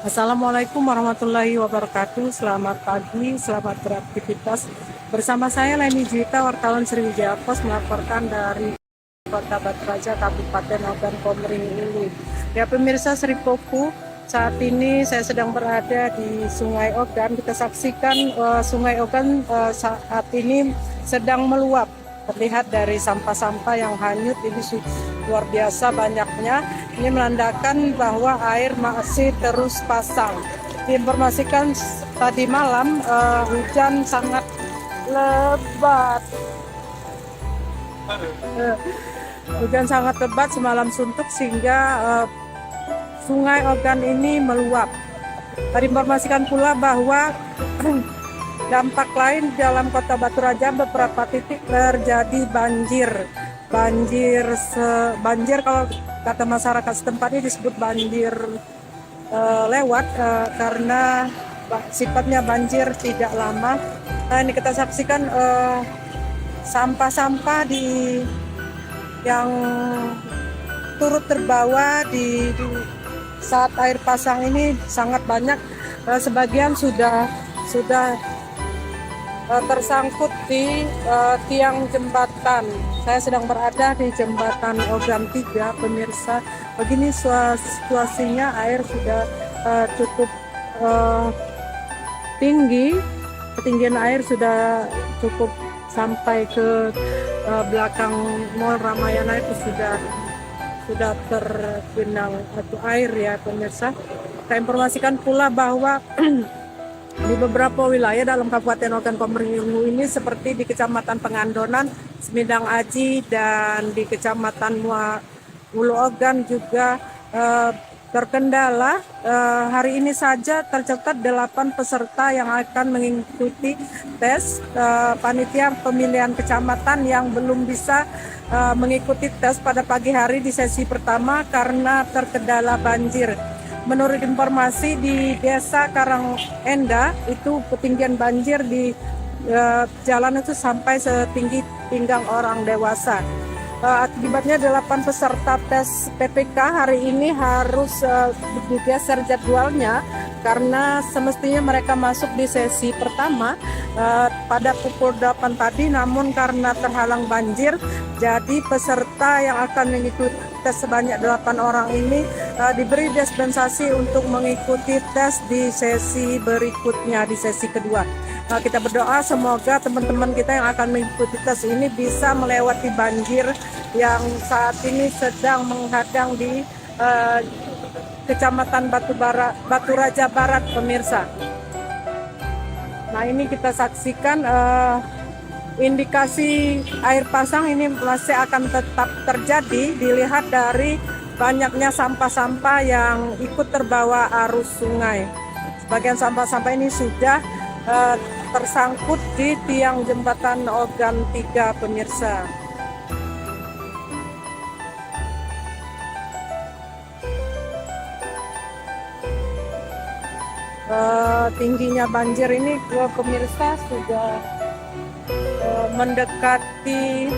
Assalamualaikum warahmatullahi wabarakatuh. Selamat pagi, selamat beraktivitas. Bersama saya Leni Juwita, wartawan Sriwijaya Pos melaporkan dari Kota Batu Raja, Kabupaten Ogan Komering Ilir. Ya pemirsa Sripoku, saat ini saya sedang berada di Sungai Ogan. Kita saksikan Sungai Ogan saat ini sedang meluap. Terlihat dari sampah-sampah yang hanyut ini luar biasa banyaknya. Ini menandakan bahwa air masih terus pasang. Diinformasikan tadi malam hujan sangat lebat. Hujan sangat lebat semalam suntuk sehingga Sungai Ogan ini meluap. Diinformasikan pula bahwa dampak lain dalam Kota Batu Raja beberapa titik terjadi banjir. Banjir kalau kata masyarakat setempat ini disebut banjir lewat karena sifatnya banjir tidak lama. Nah, ini kita saksikan sampah-sampah yang turut terbawa di saat air pasang ini sangat banyak. Sebagian sudah tersangkut di tiang jembatan. Saya sedang berada di jembatan Ogan 3, pemirsa. Begini situasinya, air sudah cukup tinggi. Ketinggian air sudah cukup sampai ke belakang Mall Ramayana, itu sudah tergenang atau air ya pemirsa. Saya informasikan pula bahwa di beberapa wilayah dalam Kabupaten Ogan Komering Ilir ini seperti di Kecamatan Pengandonan, Semindang Aji, dan di Kecamatan Hulu Ogan juga terkendala. Hari ini saja tercatat 8 peserta yang akan mengikuti tes. Panitia pemilihan kecamatan yang belum bisa mengikuti tes pada pagi hari di sesi pertama karena terkendala banjir. Menurut informasi di Desa Karangenda itu ketinggian banjir di jalan itu sampai setinggi pinggang orang dewasa. Akibatnya 8 peserta tes PPK hari ini harus digeser jadwalnya karena semestinya mereka masuk di sesi pertama pada pukul 8 tadi, namun karena terhalang banjir jadi peserta yang akan mengikuti tes sebanyak 8 orang ini diberi dispensasi untuk mengikuti tes di sesi berikutnya, di sesi kedua. Kita berdoa semoga teman-teman kita yang akan mengikuti tes ini bisa melewati banjir yang saat ini sedang menghadang di Kecamatan Batu Raja Barat, pemirsa. Nah, ini kita saksikan indikasi air pasang ini masih akan tetap terjadi dilihat dari banyaknya sampah-sampah yang ikut terbawa arus sungai. Sebagian sampah-sampah ini sudah tersangkut di tiang jembatan Ogan 3, pemirsa. Tingginya banjir ini pemirsa sudah mendekati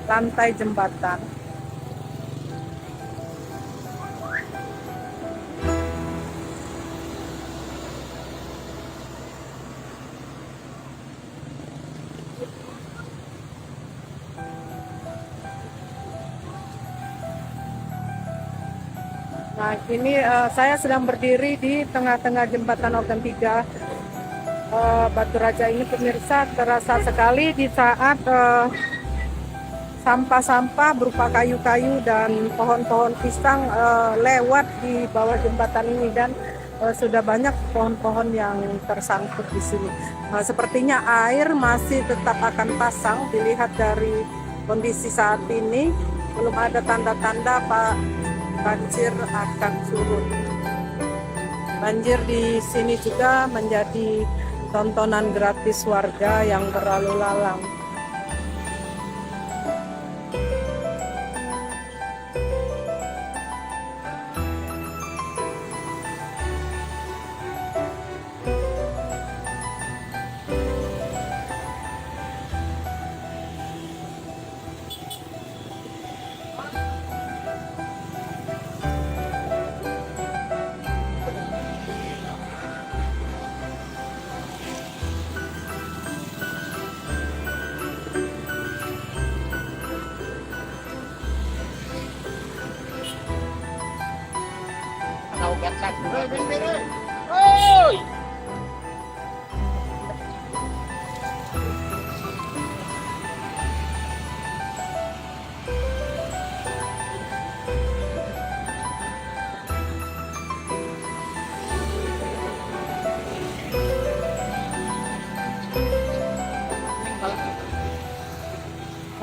lantai jembatan. Nah, ini saya sedang berdiri di tengah-tengah jembatan Ogan 3 Batu Raja ini, pemirsa. Terasa sekali di saat sampah-sampah berupa kayu-kayu dan pohon-pohon pisang lewat di bawah jembatan ini, dan sudah banyak pohon-pohon yang tersangkut di sini. Sepertinya air masih tetap akan pasang dilihat dari kondisi saat ini. Belum ada tanda-tanda banjir akan surut. Banjir di sini juga menjadi tontonan gratis warga yang berlalu lalang. Nah,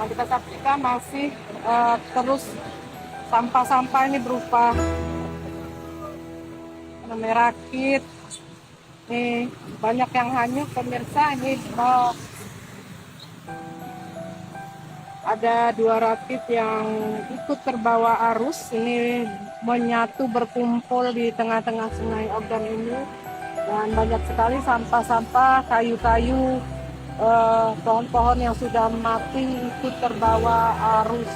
kita saksikan masih terus sampah-sampah ini berupa rakit. Nih, banyak yang hanyut pemirsa. Ini ada 2 rakit yang ikut terbawa arus. Ini menyatu berkumpul di tengah-tengah Sungai Ogan ini. Dan banyak sekali sampah-sampah, kayu-kayu, pohon-pohon yang sudah mati ikut terbawa arus.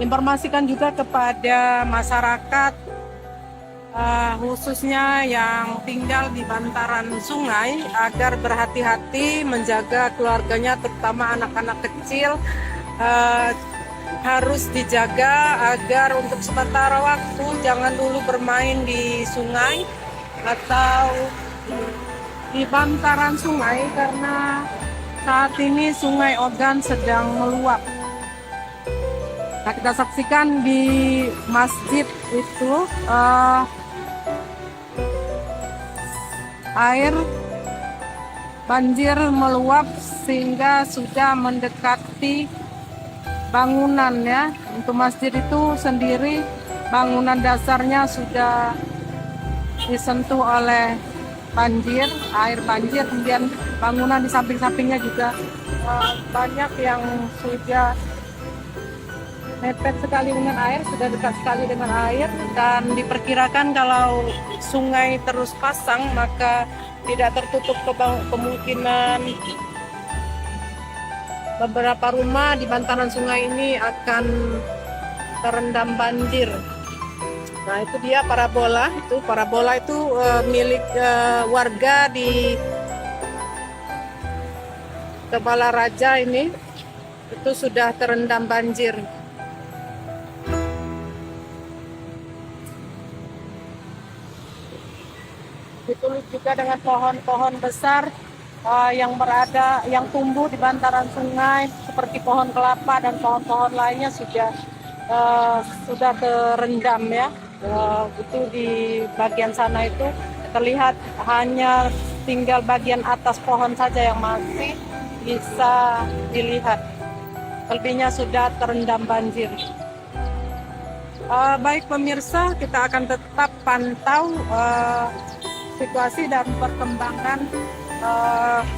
Informasikan juga kepada masyarakat khususnya yang tinggal di bantaran sungai agar berhati-hati menjaga keluarganya, terutama anak-anak kecil. Harus dijaga agar untuk sementara waktu jangan dulu bermain di sungai atau di bantaran sungai, karena saat ini Sungai Ogan sedang meluap. Nah, kita saksikan di masjid itu air banjir meluap sehingga sudah mendekati bangunan ya. Untuk masjid itu sendiri bangunan dasarnya sudah disentuh oleh banjir, air banjir, kemudian bangunan di samping-sampingnya juga banyak yang sudah mepet sekali dengan air, sudah dekat sekali dengan air, dan diperkirakan kalau sungai terus pasang maka tidak tertutup kemungkinan beberapa rumah di bantaran sungai ini akan terendam banjir. Nah, itu dia parabola. Parabola itu milik warga di Kebala Raja ini. Itu sudah terendam banjir. Ditulis juga dengan pohon-pohon besar yang tumbuh di bantaran sungai seperti pohon kelapa dan pohon-pohon lainnya sudah terendam ya. Itu di bagian sana itu terlihat hanya tinggal bagian atas pohon saja yang masih bisa dilihat. Selebihnya sudah terendam banjir. Baik pemirsa, kita akan tetap pantau situasi dan perkembangan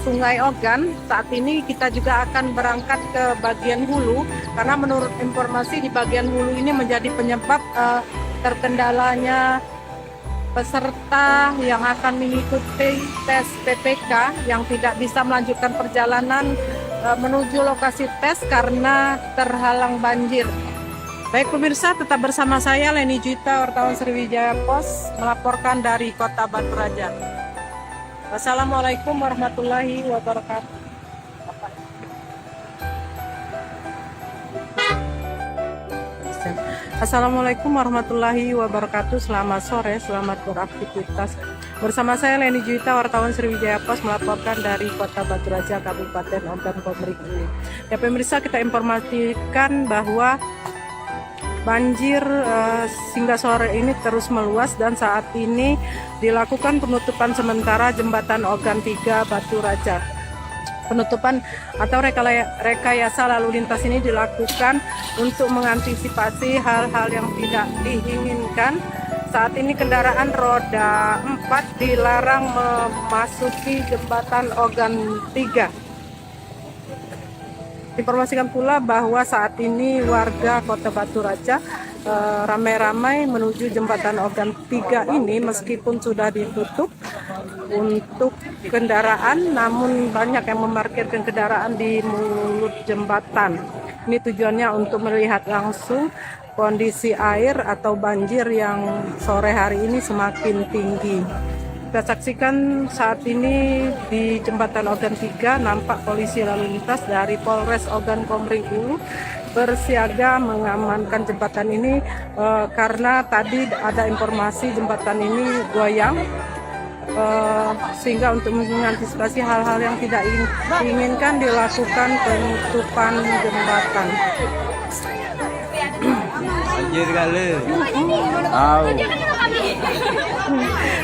Sungai Ogan. Saat ini kita juga akan berangkat ke bagian hulu, karena menurut informasi di bagian hulu ini menjadi penyebab terkendalanya peserta yang akan mengikuti tes PPK yang tidak bisa melanjutkan perjalanan menuju lokasi tes karena terhalang banjir. Baik pemirsa, tetap bersama saya Leni Juita, wartawan Sriwijaya Pos, melaporkan dari Kota Batu Raja. Wassalamualaikum warahmatullahi wabarakatuh. Assalamualaikum warahmatullahi wabarakatuh. Selamat sore, selamat beraktivitas. Bersama saya Leni Juita, wartawan Sriwijaya Pos, melaporkan dari Kota Batu Raja, Kabupaten Ogan Komering ini. Ya pemirsa, kita informasikan bahwa banjir hingga sore ini terus meluas dan saat ini dilakukan penutupan sementara jembatan Ogan 3 Batu Raja. Penutupan atau rekayasa lalu lintas ini dilakukan untuk mengantisipasi hal-hal yang tidak diinginkan. Saat ini kendaraan roda 4 dilarang memasuki jembatan Ogan 3. Informasikan pula bahwa saat ini warga Kota Batu Raja ramai-ramai menuju jembatan Ogan 3 ini meskipun sudah ditutup untuk kendaraan, namun banyak yang memarkirkan kendaraan di mulut jembatan. Ini tujuannya untuk melihat langsung kondisi air atau banjir yang sore hari ini semakin tinggi. Kita saksikan saat ini di jembatan Ogan 3 nampak polisi lalu lintas dari Polres Ogan Komering Ulu bersiaga mengamankan jembatan ini karena tadi ada informasi jembatan ini goyang, sehingga untuk mengantisipasi hal-hal yang tidak diinginkan dilakukan penutupan jembatan. Anjir kali.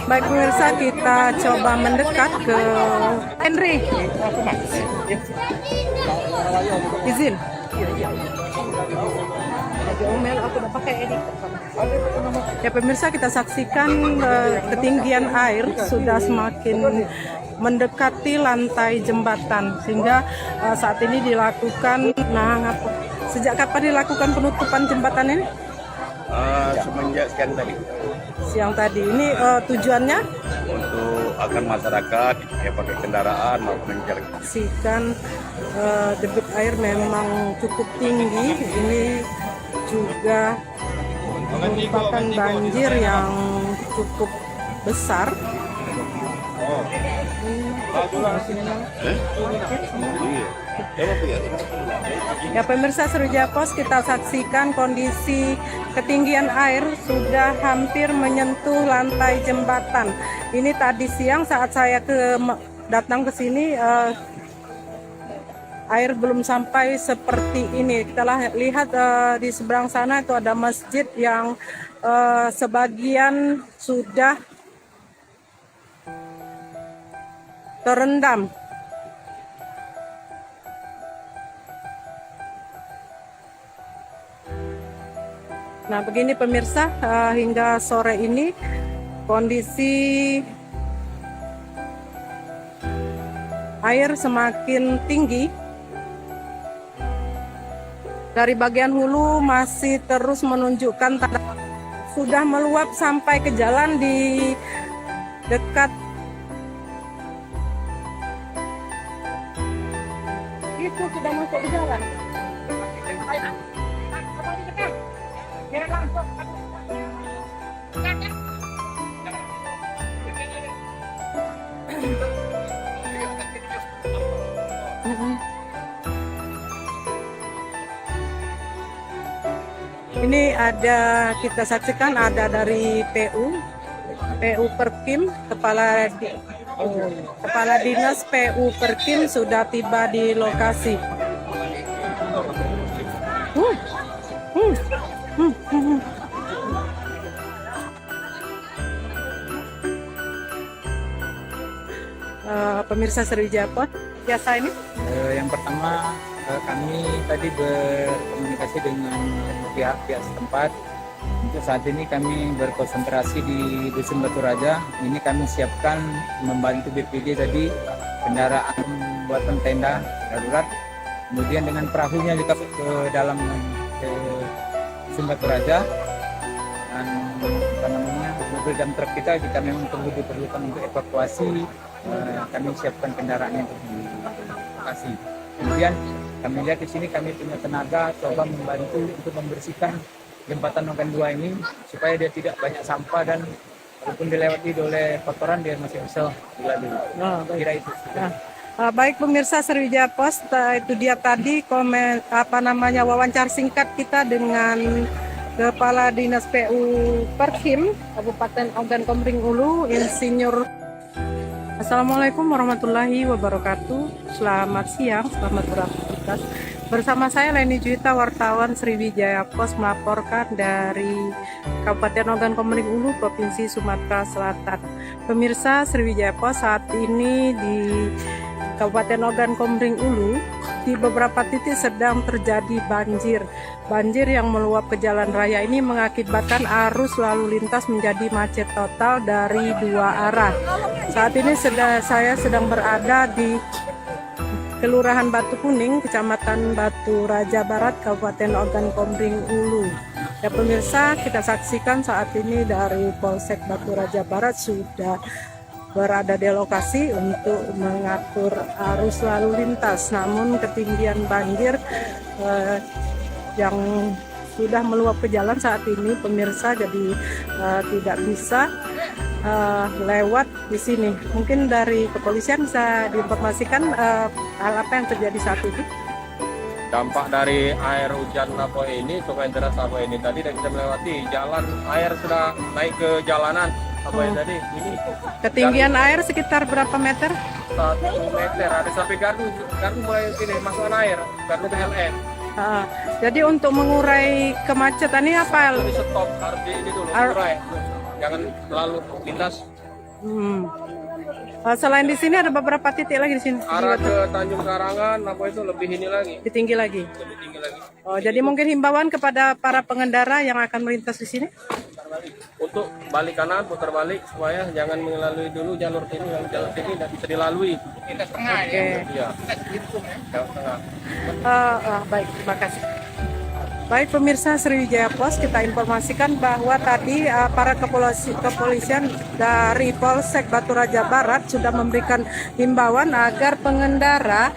Baik pemirsa, kita coba mendekat ke Henry. Izin. Ya pemirsa, kita saksikan ketinggian air sudah semakin mendekati lantai jembatan, sehingga saat ini dilakukan. Sejak kapan dilakukan penutupan jembatan ini? Semenjak siang tadi. Ini tujuannya untuk agar masyarakat yang pakai kendaraan maupun jalan. saksikan debit air memang cukup tinggi. Ini juga merupakan banjir yang cukup besar. Ya pemirsa Sriwijaya Pos, kita saksikan kondisi ketinggian air sudah hampir menyentuh lantai jembatan. Ini tadi siang saat saya datang ke sini, air belum sampai seperti ini. Kita lihat di seberang sana itu ada masjid yang sebagian sudah terendam. Nah, begini pemirsa, hingga sore ini kondisi air semakin tinggi. Dari bagian hulu masih terus menunjukkan tanda sudah meluap sampai ke jalan di dekat itu, sudah masuk ke jalan. Ini ada, kita saksikan ada dari PU Perkim, Kepala Dinas PU Perkim sudah tiba di lokasi. Pemirsa Sriwijaya Pos, biasa ini? Yang pertama, kami tadi berkomunikasi dengan pihak setempat. Untuk saat ini kami berkonsentrasi di Dusun Batu Raja. Ini kami siapkan membantu BPD tadi kendaraan buatan tenda darurat. Kemudian dengan perahunya kita ke dalam Dusun Batu Raja. Dan mobil dan truk kita memang perlu diperlukan untuk evakuasi. Kami siapkan kendaraannya untuk dievakuasi. Kemudian kami lihat di sini kami punya tenaga coba membantu untuk membersihkan jembatan Nogan 2 ini supaya dia tidak banyak sampah dan walaupun dilewati oleh kotoran dia masih bisa dilalui. Kira itu. Baik pemirsa Sriwijaya Pos, itu dia tadi wawancara singkat kita dengan Kepala Dinas PU Perkim Kabupaten Ogan Komering Ulu, Insinyur. Assalamualaikum warahmatullahi wabarakatuh. Selamat siang, selamat beraktivitas. Bersama saya Leni Juwita, wartawan Sriwijaya Pos, melaporkan dari Kabupaten Ogan Komering Ulu, Provinsi Sumatera Selatan. Pemirsa Sriwijaya Pos, saat ini di Kabupaten Ogan Komering Ulu di beberapa titik sedang terjadi banjir. Banjir yang meluap ke jalan raya ini mengakibatkan arus lalu lintas menjadi macet total dari dua arah. Saat ini saya sedang berada di Kelurahan Batu Kuning, Kecamatan Batu Raja Barat, Kabupaten Ogan Komering Ulu. Ya pemirsa, kita saksikan saat ini dari Polsek Batu Raja Barat sudah berada di lokasi untuk mengatur arus lalu lintas. Namun ketinggian banjir yang sudah meluap ke jalan saat ini pemirsa, jadi tidak bisa lewat di sini. Mungkin dari kepolisian bisa diinformasikan hal apa yang terjadi saat ini? dampak dari air hujan apa ini, sungai deras apa ini tadi tidak bisa melewati jalan, air sudah naik ke jalanan apa ini tadi ini Ketinggian air sekitar berapa meter? 1 meter, ada sampai gardu mulai sini masuk air, gardu PLN. Jadi untuk mengurai kemacetan ini apa? Di stop, harus di ini dulu, kurai. Jangan terlalu lintas. Selain di sini ada beberapa titik lagi di sini. Arah ke Tanjung Karangan, apa itu lebih ini lagi, Lebih tinggi lagi. lebih tinggi lagi. Oh, jadi mungkin himbauan kepada para pengendara yang akan melintas di sini. Untuk balik kanan, putar balik supaya jangan melalui dulu jalur sini, yang jalur sini tidak bisa dilalui. Kita tengah Oke. ya. Jalur tengah. Baik, terima kasih. Baik pemirsa Sriwijaya Pos, kita informasikan bahwa tadi para kepolisian dari Polsek Batu Raja Barat sudah memberikan himbauan agar pengendara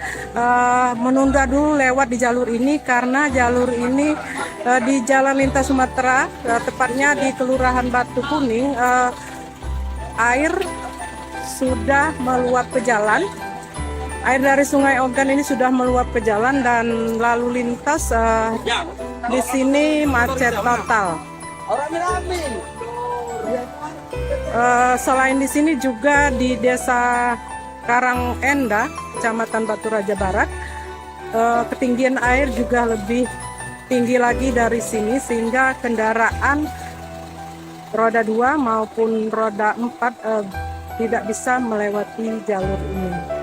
menunda dulu lewat di jalur ini karena jalur ini di Jalan Lintas Sumatera, tepatnya di Kelurahan Batu Kuning, air sudah meluap ke jalan. Air dari Sungai Ogan ini sudah meluap ke jalan dan lalu lintas di sini macet total. Selain di sini juga di Desa Karangenda, Kecamatan Batu Raja Barat, ketinggian air juga lebih tinggi lagi dari sini sehingga kendaraan roda 2 maupun roda 4 tidak bisa melewati jalur ini.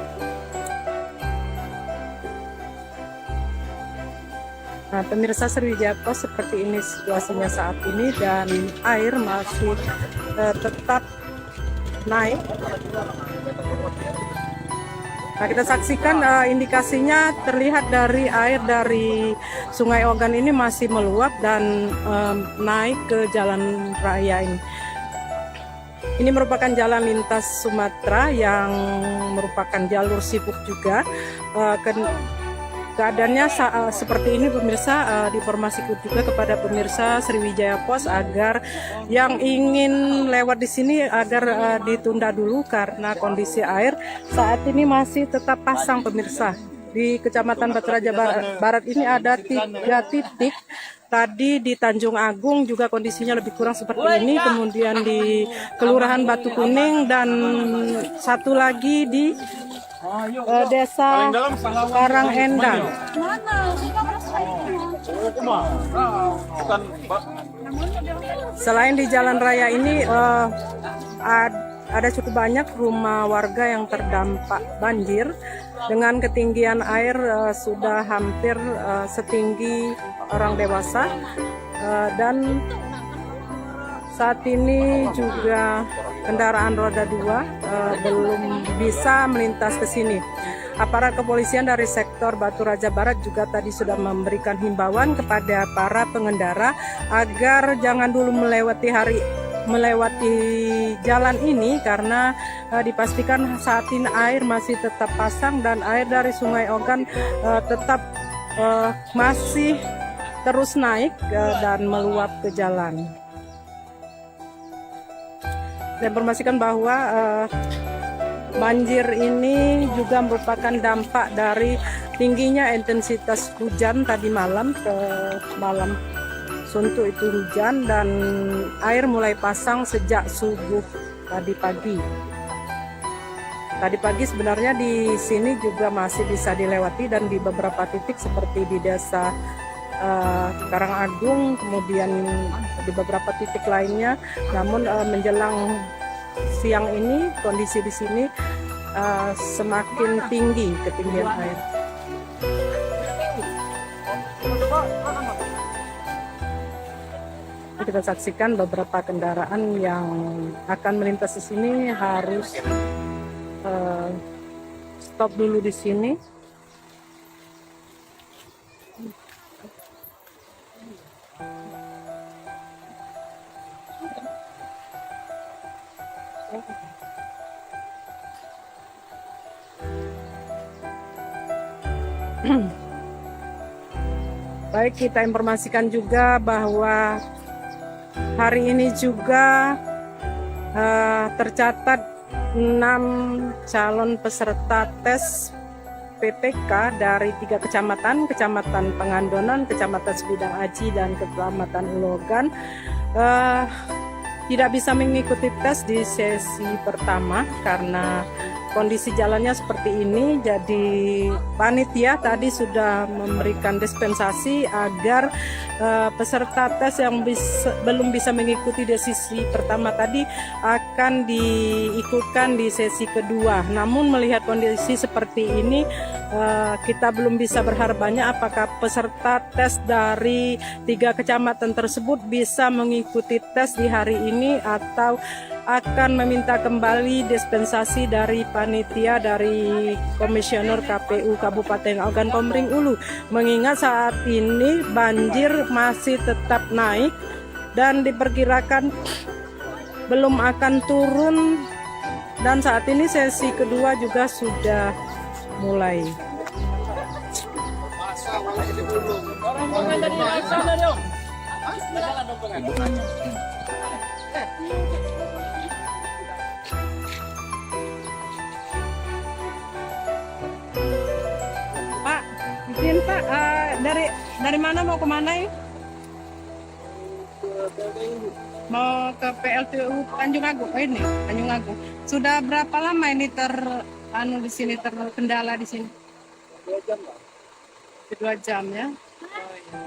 Nah, pemirsa Sriwijaya Pos, seperti ini situasinya saat ini dan air masih tetap naik. Nah, kita saksikan indikasinya terlihat dari air dari Sungai Ogan ini masih meluap dan naik ke jalan raya ini. Ini merupakan jalan lintas Sumatera yang merupakan jalur sibuk juga. Keadaannya seperti ini pemirsa, diinformasikan juga kepada pemirsa Sriwijaya Pos agar yang ingin lewat di sini agar ditunda dulu karena kondisi air saat ini masih tetap pasang pemirsa. Di Kecamatan Batu Raja Barat ini ada 3 titik. Tadi di Tanjung Agung juga kondisinya lebih kurang seperti ini, kemudian di Kelurahan Batu Kuning dan satu lagi di Desa Karangenda. Selain di jalan raya ini ada cukup banyak rumah warga yang terdampak banjir dengan ketinggian air sudah hampir setinggi orang dewasa dan saat ini juga kendaraan roda 2 belum bisa melintas ke sini. Aparat kepolisian dari sektor Batu Raja Barat juga tadi sudah memberikan himbauan kepada para pengendara agar jangan dulu melewati jalan ini karena dipastikan saat ini air masih tetap pasang dan air dari Sungai Ogan tetap masih terus naik dan meluap ke jalan. Saya informasikan bahwa banjir ini juga merupakan dampak dari tingginya intensitas hujan tadi malam ke malam suntuk itu hujan dan air mulai pasang sejak subuh tadi pagi. Tadi pagi sebenarnya di sini juga masih bisa dilewati dan di beberapa titik seperti di Desa Karangagung, kemudian di beberapa titik lainnya. Namun menjelang siang ini kondisi di sini semakin tinggi ketinggian air. Kita saksikan beberapa kendaraan yang akan melintas di sini harus stop dulu di sini. Baik, kita informasikan juga bahwa hari ini juga tercatat 6 calon peserta tes PPK dari 3 kecamatan, Kecamatan Pangandonan, Kecamatan Sebidang Aji, dan Kecamatan Ulogan tidak bisa mengikuti tes di sesi pertama karena kondisi jalannya seperti ini. Jadi panitia tadi sudah memberikan dispensasi agar peserta tes yang belum bisa mengikuti di sesi pertama tadi akan diikutkan di sesi kedua. Namun melihat kondisi seperti ini, kita belum bisa berharap banyak apakah peserta tes dari 3 kecamatan tersebut bisa mengikuti tes di hari ini atau akan meminta kembali dispensasi dari panitia dari Komisioner KPU Kabupaten Ogan Komering Ulu, mengingat saat ini banjir masih tetap naik dan diperkirakan belum akan turun, dan saat ini sesi kedua juga sudah mulai. Pak, izin Pak, dari mana mau ke mana ya? Mau ke PLTU Tanjung Agung. Oh ini Tanjung Agung. Sudah berapa lama ini di sini terkendala di sini? 2 jam lah. 2 jam ya. Oh, iya.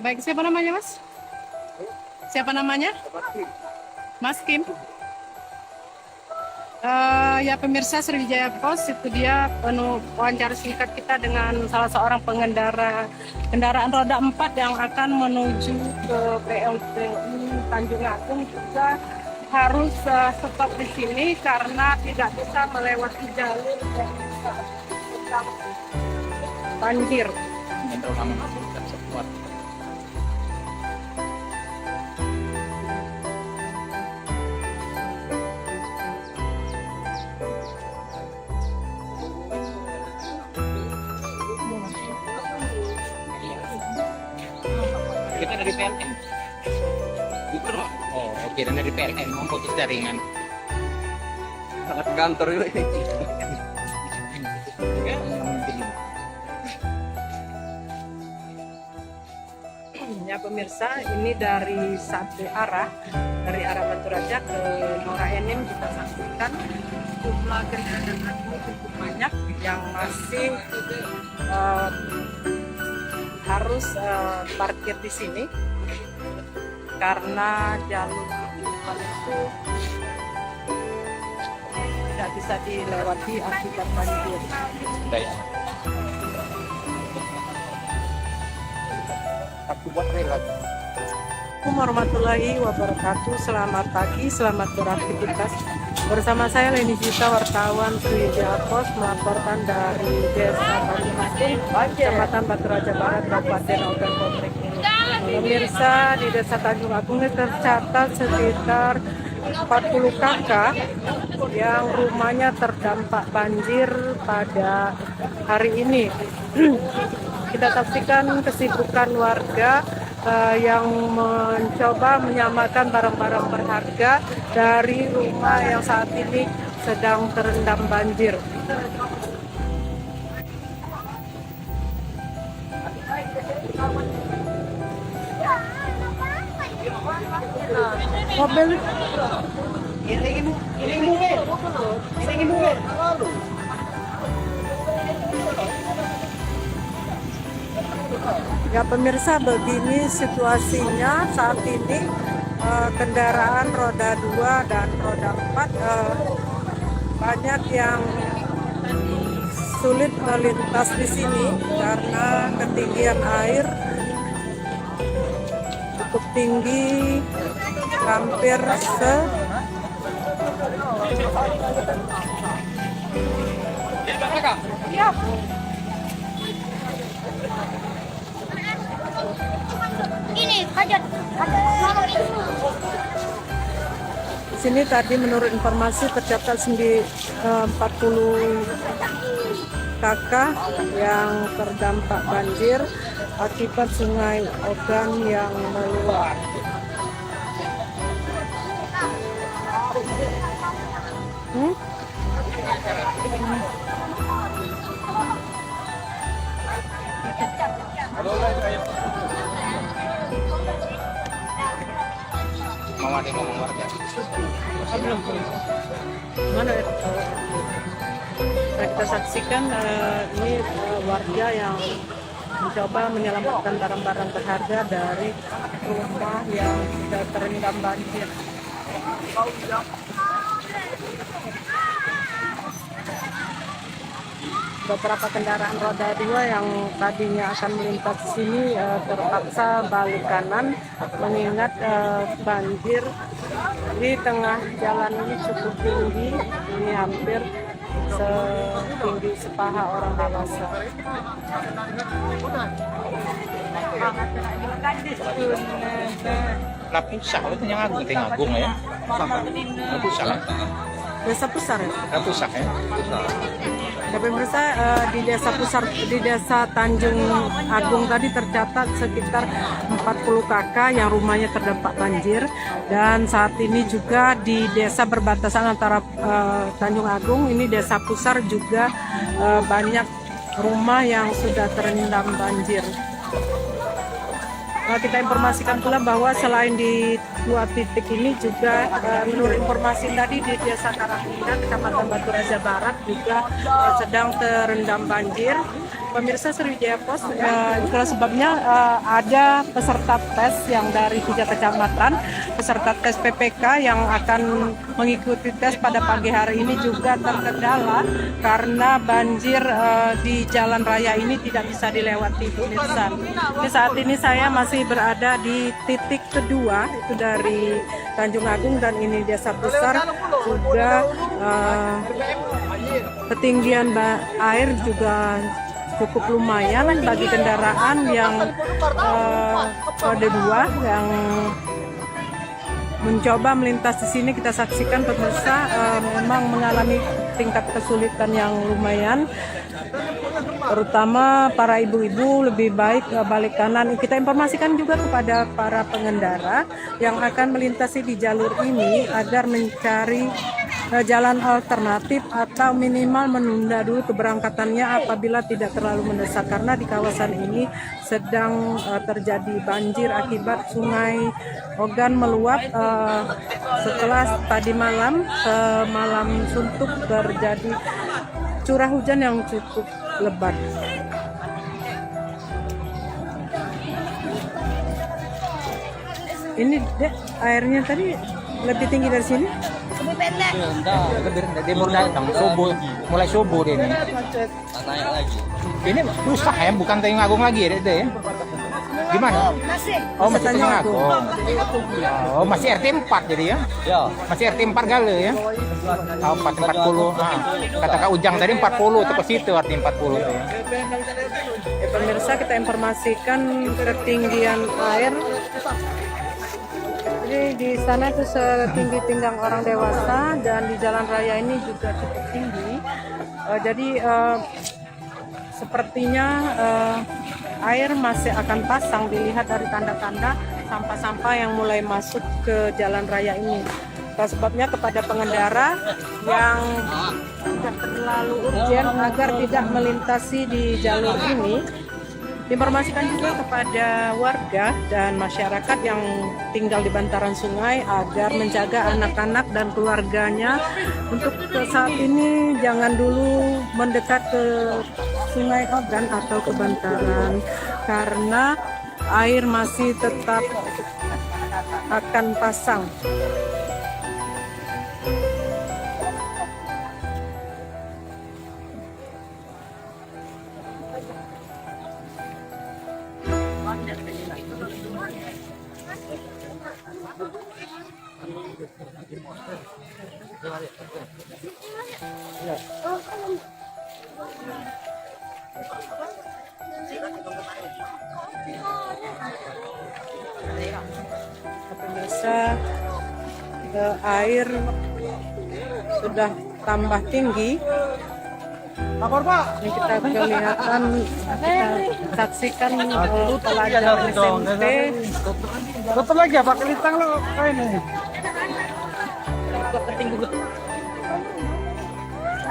Baik, siapa namanya Mas? Siapa namanya? Mas Kim. Ya pemirsa Sriwijaya Pos, itu dia wawancara singkat kita dengan salah seorang pengendara kendaraan roda 4 yang akan menuju ke PLTU Tanjung Agung, juga harus stop di sini karena tidak bisa melewati jalur yang banjir. Kita dari PLN. Oh, oke, dan dari PLN mau putus jaringan. Sangat kantor ini. Ya pemirsa, ini dari satu arah, dari arah Batu Raja ke Muara Enim, kita saksikan jumlah kendaraan cukup banyak yang masih harus parkir di sini karena jalur itu tidak bisa dilewati akibat banjir. Assalamualaikum warahmatullahi wabarakatuh. Selamat pagi, selamat beraktivitas. Bersama saya Leni Gita, wartawan Sriwijaya Pos, melaporkan dari Desa Tanjung Agung, Kecamatan Batu Raja Barat, Kabupaten Ogan Komering Ulu. Pemirsa, di Desa Tanjung Agung ini tercatat sekitar 40 kakak yang rumahnya terdampak banjir pada hari ini. Kita saksikan kesibukan warga yang mencoba menyamakan barang-barang berharga dari rumah yang saat ini sedang terendam banjir. Mobil ya pemirsa, begini situasinya saat ini. Kendaraan roda 2 dan roda 4 banyak yang sulit melintas di sini karena ketinggian air cukup tinggi, hampir Ini hajat sini tadi menurut informasi tercatat 40 kakak yang terdampak banjir akibat sungai Ogan yang meluap. ada yang ngomong warga. Belum. Mana ya? Nah, kita saksikan ini warga yang mencoba menyelamatkan barang-barang berharga dari rumah yang sudah terendam banjir. Beberapa kendaraan roda 2 yang tadinya akan melintas sini terpaksa balik kanan mengingat banjir di tengah jalan ini cukup tinggi, ini hampir setinggi sepaha orang dewasa. Lapusak itu yang agung ya. Lapusak ya. Desa Pusar ya? Lapusak ya. Tapi pemirsa di desa Pusar, di desa Tanjung Agung tadi tercatat sekitar 40 kakak yang rumahnya terdampak banjir, dan saat ini juga di desa berbatasan antara Tanjung Agung ini desa Pusar juga banyak rumah yang sudah terendam banjir. Kita informasikan pula bahwa selain di 2 titik ini juga menurut informasi tadi di Desa Karangina, Kecamatan Batu Raja Barat juga sedang terendam banjir. Pemirsa Sriwijaya Pos, itulah sebabnya ada peserta tes yang dari 3 kecamatan, peserta tes PPK yang akan mengikuti tes pada pagi hari ini juga terkendala karena banjir di jalan raya ini tidak bisa dilewati pemirsa. Di saat ini saya masih berada di titik kedua, itu dari Tanjung Agung, dan ini Desa Pusar juga ketinggian air juga cukup lumayan bagi kendaraan yang roda 2 yang mencoba melintas di sini. Kita saksikan pemirsa memang mengalami tingkat kesulitan yang lumayan, terutama para ibu-ibu lebih baik balik kanan. Kita informasikan juga kepada para pengendara yang akan melintasi di jalur ini agar mencari jalan alternatif atau minimal menunda dulu keberangkatannya apabila tidak terlalu mendesak, karena di kawasan ini sedang terjadi banjir akibat Sungai Ogan meluap setelah tadi malam suntuk terjadi curah hujan yang cukup lebat. Ini Dek, airnya tadi lebih tinggi dari sini? Lebih pendek. Dia mulai subuh dia ini. Naik lagi. Ini rusak ya, bukan Tanjung Agung lagi ya, Dek ya? Gimana? Masih. Oh, masih Tanjung Agung. Oh, masih RT 4 jadi ya? Ya. Masih RT 4 Gale ya? Oh, 40. Nah, kata Kak Ujang tadi 40, itu ke situ arti 40 ya. Pemirsa, kita informasikan ketinggian air. Jadi di sana itu setinggi pinggang orang dewasa, dan di jalan raya ini juga cukup tinggi. Jadi sepertinya air masih akan pasang, dilihat dari tanda-tanda sampah-sampah yang mulai masuk ke jalan raya ini. Sebabnya kepada pengendara yang tidak terlalu urgent agar tidak melintasi di jalur ini, diinformasikan juga kepada warga dan masyarakat yang tinggal di bantaran sungai agar menjaga anak-anak dan keluarganya untuk saat ini jangan dulu mendekat ke Sungai Ogan atau ke bantaran, karena air masih tetap akan pasang. Pemirsa, air sudah tambah tinggi. Ini kita kelihatan, kita saksikan pelajar SMP. Tutup lagi ya, pakai lintang lo kayak ini.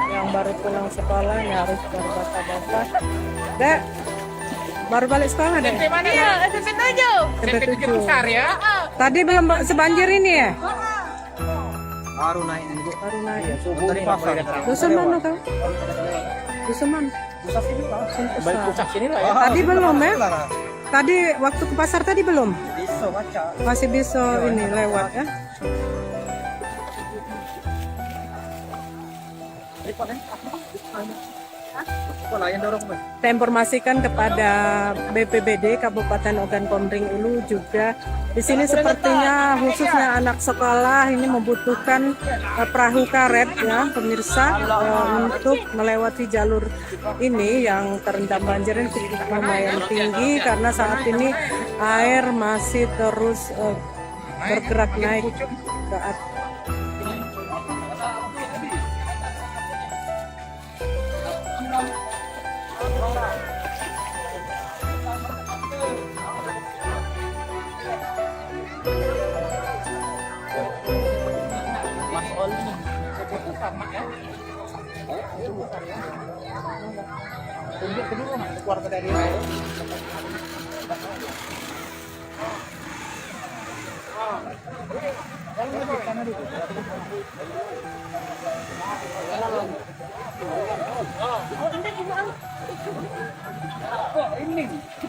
Yang baru pulang sekolah ini harus berbata-bata. Dek, baru balik sekolah Dek? Iya, SMP 7. SMP 7 besar ya. Tadi belum sebanjir ini ya? Baru naik ini Bu. Baru naik. Subuh pasar. Dusun mana kau? Dusun mana? Pusat sini Pak. Balik pusat sini lah ya. Tadi belum ya? Tadi waktu ke pasar tadi belum? Bisa baca. Masih bisa ini lewat ya? Saya informasikan kepada BPBD Kabupaten Ogan Komering Ulu juga di sini sepertinya khususnya anak sekolah ini membutuhkan perahu karet ya pemirsa untuk melewati jalur ini yang terendam banjir ini cukup lumayan tinggi karena saat ini air masih terus bergerak naik ke atas.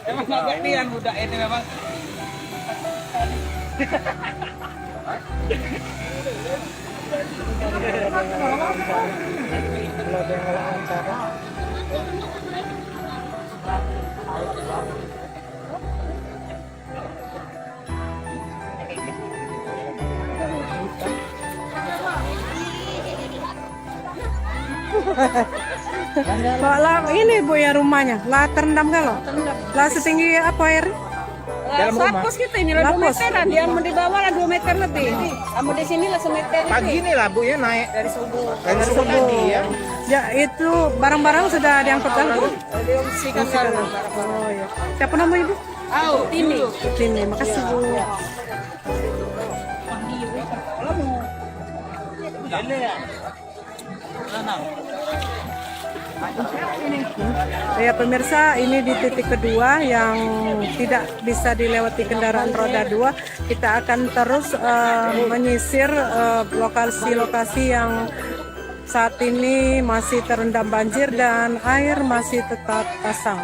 Emang nggak gantian budak ini memang. Lah ini Bu ya rumahnya, lah terendam kalau? Lah setinggi apa air? Dalam rumah. Sapos kita ini lah 2 Lapos. meteran, dia mau di bawah lah 2 meter lebih. Kamu di sini lah semeter Pagi lebih. nih lah Bu ya naik Dari subuh. dari subuh tadi ya. Ya itu barang-barang sudah diangkut kan Bu? Diungsikan dulu. Oh ya. Siapa nama Ibu? Ini. Ini, makasih Bu. Ya pemirsa, ini di titik kedua yang tidak bisa dilewati kendaraan roda 2. Kita akan terus menyisir lokasi-lokasi yang saat ini masih terendam banjir dan air masih tetap pasang.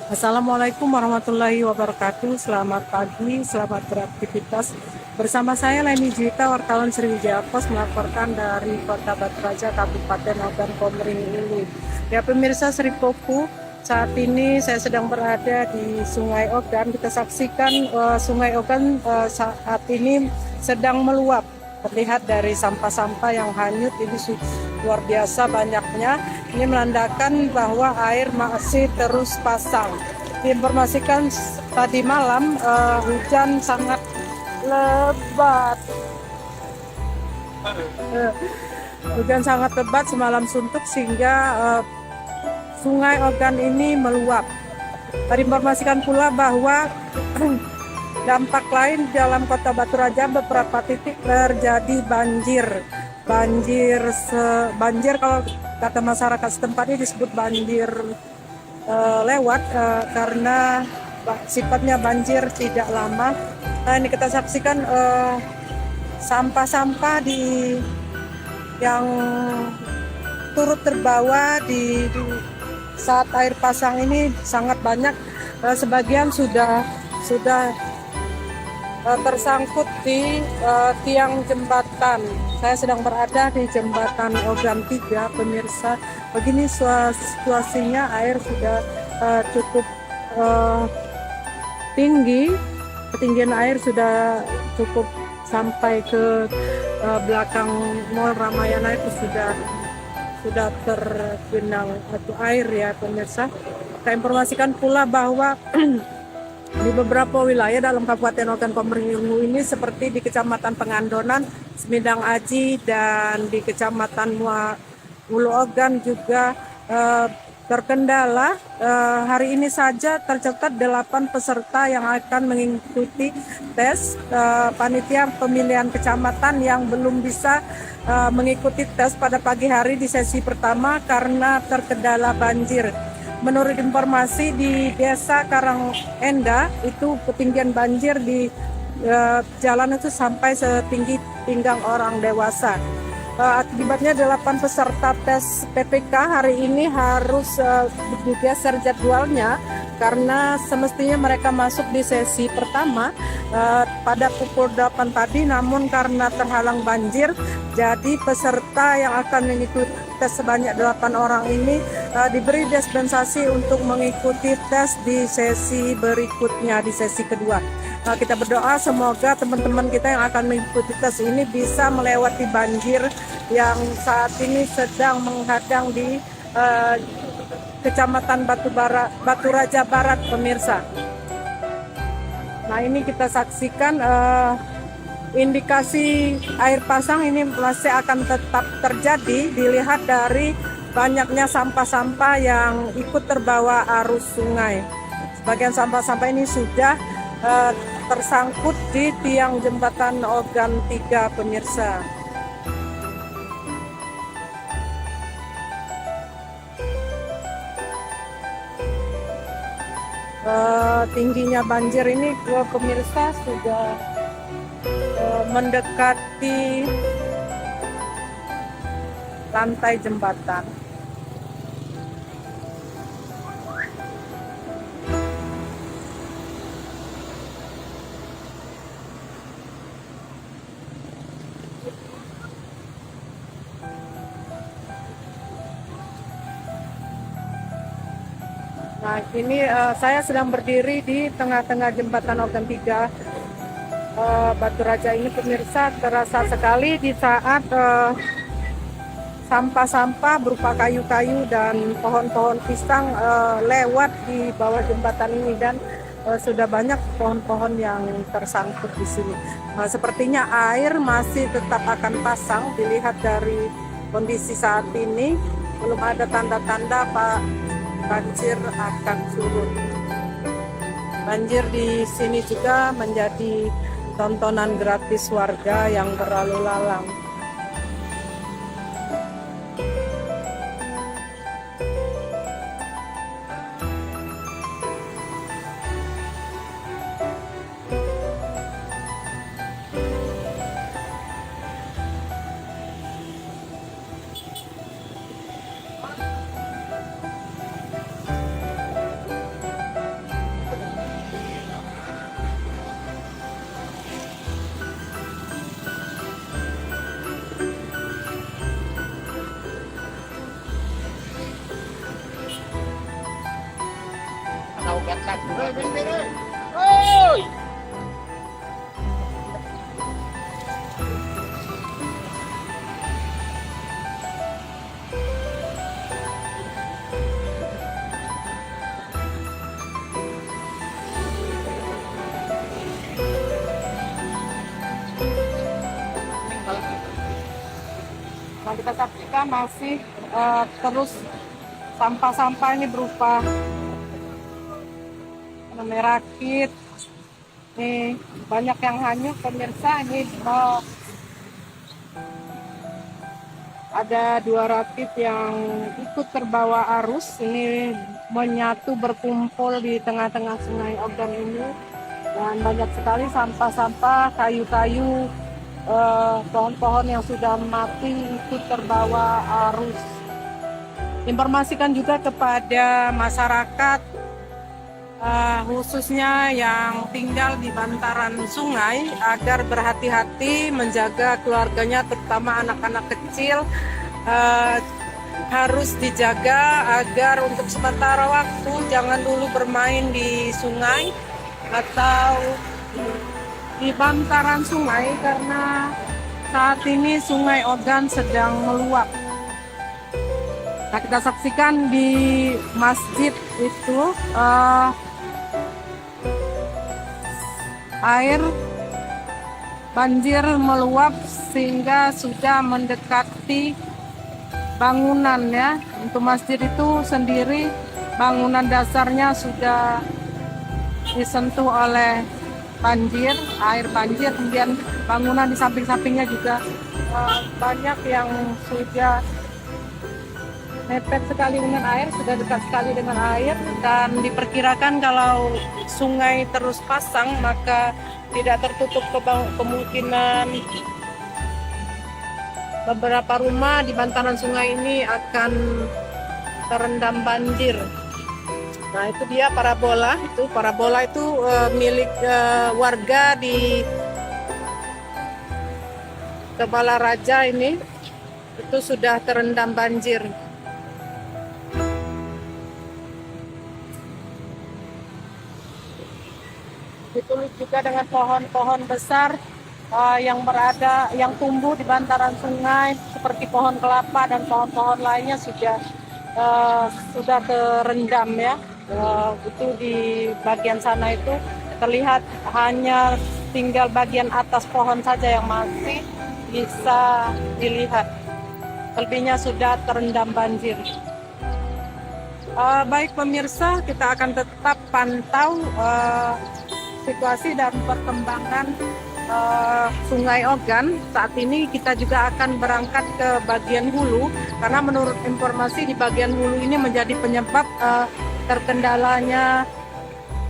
Assalamualaikum warahmatullahi wabarakatuh. Selamat pagi, selamat beraktivitas. Bersama saya Leni Juwita, wartawan Sriwijaya Pos melaporkan dari Kota Batu Raja, Kabupaten Ogan Komering Ulu. Ya pemirsa Sripoku, saat ini saya sedang berada di Sungai Ogan. Kita saksikan Sungai Ogan saat ini sedang meluap. Terlihat dari sampah-sampah yang hanyut ini luar biasa banyaknya. Ini menandakan bahwa air masih terus pasang. Diinformasikan tadi malam hujan sangat lebat. Hujan sangat lebat semalam suntuk sehingga Sungai Ogan ini meluap. Diinformasikan pula bahwa dampak lain dalam Kota Batu Raja beberapa titik terjadi banjir. Banjir kalau kata masyarakat setempat ini disebut banjir lewat karena sifatnya banjir tidak lama. Nah ini kita saksikan sampah-sampah yang turut terbawa di saat air pasang ini sangat banyak. Sebagian sudah tersangkut di tiang jembatan. Saya sedang berada di jembatan Ogan 3, pemirsa. Begini situasinya, air sudah cukup tinggi. Ketinggian air sudah cukup sampai ke belakang Mall Ramayana, itu sudah tergenang atau air ya pemirsa. Saya informasikan pula bahwa di beberapa wilayah dalam Kabupaten Ogan Komering Ulu ini seperti di Kecamatan Pengandonan, Semidang Aji, dan di Kecamatan Ulu Ogan juga terkendala. Hari ini saja tercatat 8 peserta yang akan mengikuti tes. Panitia pemilihan kecamatan yang belum bisa mengikuti tes pada pagi hari di sesi pertama karena terkendala banjir. Menurut informasi di Desa Karangenda itu ketinggian banjir di jalan itu sampai setinggi pinggang orang dewasa. Akibatnya 8 peserta tes PPK hari ini harus digeser jadwalnya karena semestinya mereka masuk di sesi pertama pada pukul 8 tadi, namun karena terhalang banjir jadi peserta yang akan mengikuti tes sebanyak 8 orang ini diberi dispensasi untuk mengikuti tes di sesi berikutnya, di sesi kedua. Kita berdoa semoga teman-teman kita yang akan mengikuti tes ini bisa melewati banjir yang saat ini sedang menghadang di Kecamatan Batu Raja Barat, pemirsa. Nah ini kita saksikan indikasi air pasang ini masih akan tetap terjadi dilihat dari banyaknya sampah-sampah yang ikut terbawa arus sungai. Sebagian sampah-sampah ini sudah tersangkut di tiang jembatan Ogan 3, pemirsa. Tingginya banjir ini pemirsa sudah mendekati lantai jembatan. Nah ini saya sedang berdiri di tengah-tengah jembatan Ogan 3 Batu Raja ini, pemirsa. Terasa sekali di saat sampah-sampah berupa kayu-kayu dan pohon-pohon pisang lewat di bawah jembatan ini, dan sudah banyak pohon-pohon yang tersangkut di sini. Sepertinya air masih tetap akan pasang dilihat dari kondisi saat ini. Belum ada tanda-tanda banjir akan surut. Banjir di sini juga menjadi tontonan gratis warga yang berlalu lalang. Nah, kita saksikan masih terus sampah-sampah ini berupa merakit. Nih banyak yang hanyut pemirsa. Ini ada 2 rakit yang ikut terbawa arus. Ini menyatu berkumpul di tengah-tengah Sungai Ogan ini, dan banyak sekali sampah-sampah, kayu-kayu, pohon-pohon yang sudah mati ikut terbawa arus. Informasikan juga kepada masyarakat khususnya yang tinggal di bantaran sungai agar berhati-hati menjaga keluarganya, terutama anak-anak kecil. Harus dijaga agar untuk sementara waktu jangan dulu bermain di sungai atau di bantaran sungai, karena saat ini Sungai Ogan sedang meluap. Nah, kita saksikan di masjid itu air banjir meluap sehingga sudah mendekati bangunan ya. Untuk masjid itu sendiri bangunan dasarnya sudah disentuh oleh banjir, air banjir, kemudian bangunan di samping-sampingnya juga banyak yang sudah mepet sekali dengan air, sudah dekat sekali dengan air, dan diperkirakan kalau sungai terus pasang maka tidak tertutup kemungkinan beberapa rumah di bantaran sungai ini akan terendam banjir. Nah, itu dia parabola. Parabola itu milik warga di Kebala Raja ini. Itu sudah terendam banjir. Ditulis juga dengan pohon-pohon besar yang tumbuh di bantaran sungai seperti pohon kelapa dan pohon-pohon lainnya sudah terendam ya. Itu di bagian sana itu terlihat hanya tinggal bagian atas pohon saja yang masih bisa dilihat. Selebihnya sudah terendam banjir. Baik pemirsa, kita akan tetap pantau situasi dan perkembangan Sungai Ogan. Saat ini kita juga akan berangkat ke bagian hulu, karena menurut informasi di bagian hulu ini menjadi penyebab terkendalanya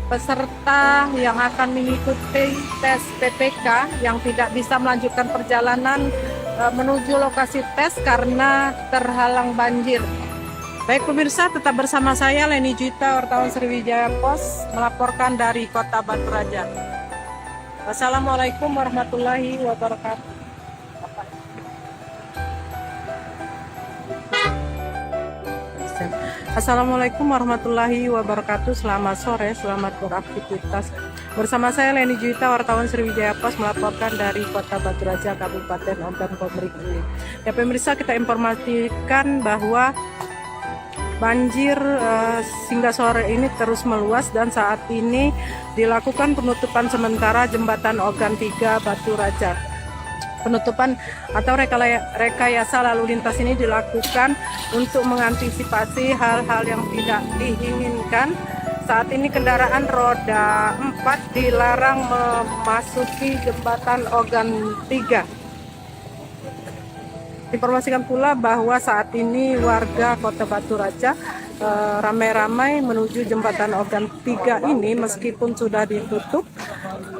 peserta yang akan mengikuti tes PPK yang tidak bisa melanjutkan perjalanan menuju lokasi tes karena terhalang banjir. Baik pemirsa, tetap bersama saya Leni Juita, wartawan Sriwijaya Pos, melaporkan dari Kota Batu Raja. Wassalamualaikum warahmatullahi wabarakatuh. Assalamualaikum warahmatullahi wabarakatuh. Selamat sore, selamat beraktivitas. Bersama saya Leni Juita, wartawan Sriwijaya Pos, melaporkan dari Kota Batu Raja, Kabupaten Ogan Komering ini. Ya pemirsa, kita informasikan bahwa banjir hingga sore ini terus meluas, dan saat ini dilakukan penutupan sementara jembatan Ogan 3 Batu Raja. Penutupan atau rekayasa lalu lintas ini dilakukan untuk mengantisipasi hal-hal yang tidak diinginkan. Saat ini kendaraan roda 4 dilarang memasuki jembatan Ogan 3. Informasikan pula bahwa saat ini warga Kota Batu Raja ramai-ramai menuju jembatan Ogan 3 ini meskipun sudah ditutup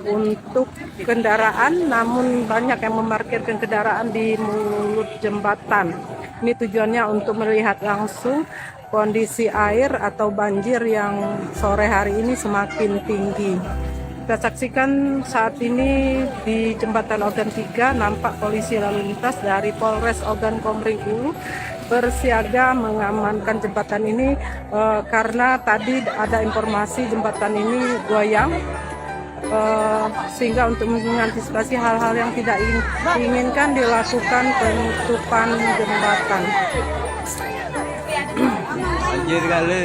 untuk kendaraan, namun banyak yang memarkirkan kendaraan di mulut jembatan. Ini tujuannya untuk melihat langsung kondisi air atau banjir yang sore hari ini semakin tinggi. Kita saksikan saat ini di jembatan Ogan 3 nampak polisi lalu lintas dari Polres Ogan Komering Ulu bersiaga mengamankan jembatan ini karena tadi ada informasi jembatan ini goyang, sehingga untuk mengantisipasi hal-hal yang tidak diinginkan dilakukan penutupan jembatan. Anjir kali.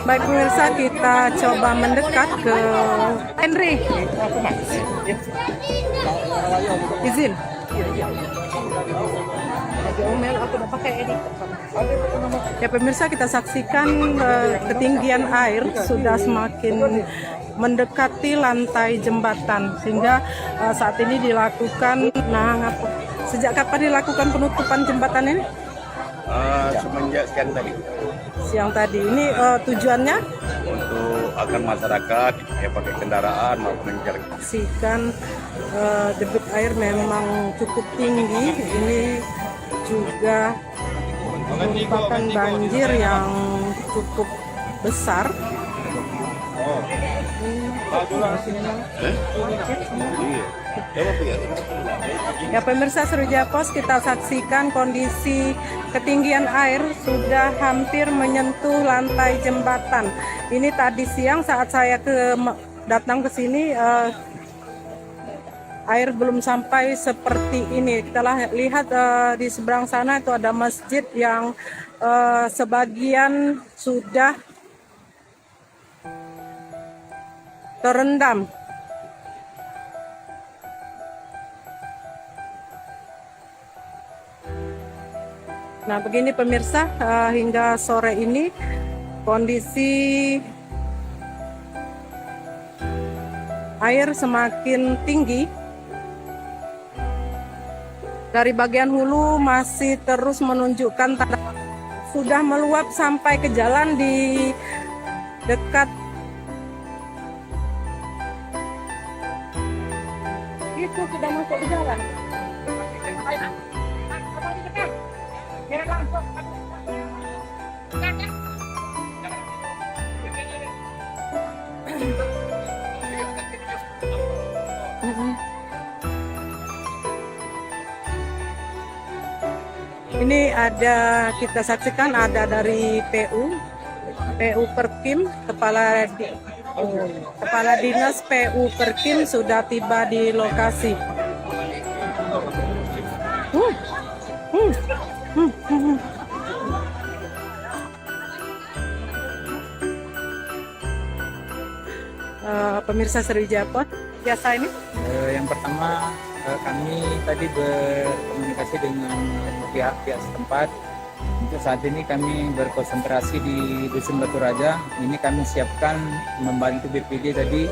Baik pemirsa, kita coba mendekat ke Henry. Izin. Ya pemirsa, kita saksikan ketinggian air sudah semakin mendekati lantai jembatan, sehingga saat ini dilakukan. Sejak kapan dilakukan penutupan jembatan ini? Semenjak siang tadi, Siang tadi. Ini tujuannya untuk agar masyarakat yang pakai kendaraan maupun yang jalan kaki. saksikan debit air memang cukup tinggi. Ini juga merupakan banjir yang cukup besar. Ya pemirsa Sriwijaya Pos, kita saksikan kondisi ketinggian air sudah hampir menyentuh lantai jembatan. Ini tadi siang saat saya datang ke sini, air belum sampai seperti ini. Kita lihat di seberang sana itu ada masjid yang sebagian sudah terendam. Nah begini pemirsa, hingga sore ini kondisi air semakin tinggi. Dari bagian hulu masih terus menunjukkan tanda sudah meluap sampai ke jalan di dekat itu, sudah masuk ke jalan. Ini ada, kita saksikan ada dari PU Perkim, Kepala Dinas PU Perkim sudah tiba di lokasi. Pemirsa Sriwijaya Pos, biasa ini? Yang pertama kami tadi berkomunikasi dengan pihak setempat. Untuk saat ini kami berkonsentrasi di Dusun Batu Raja. Ini kami siapkan membantu BPD tadi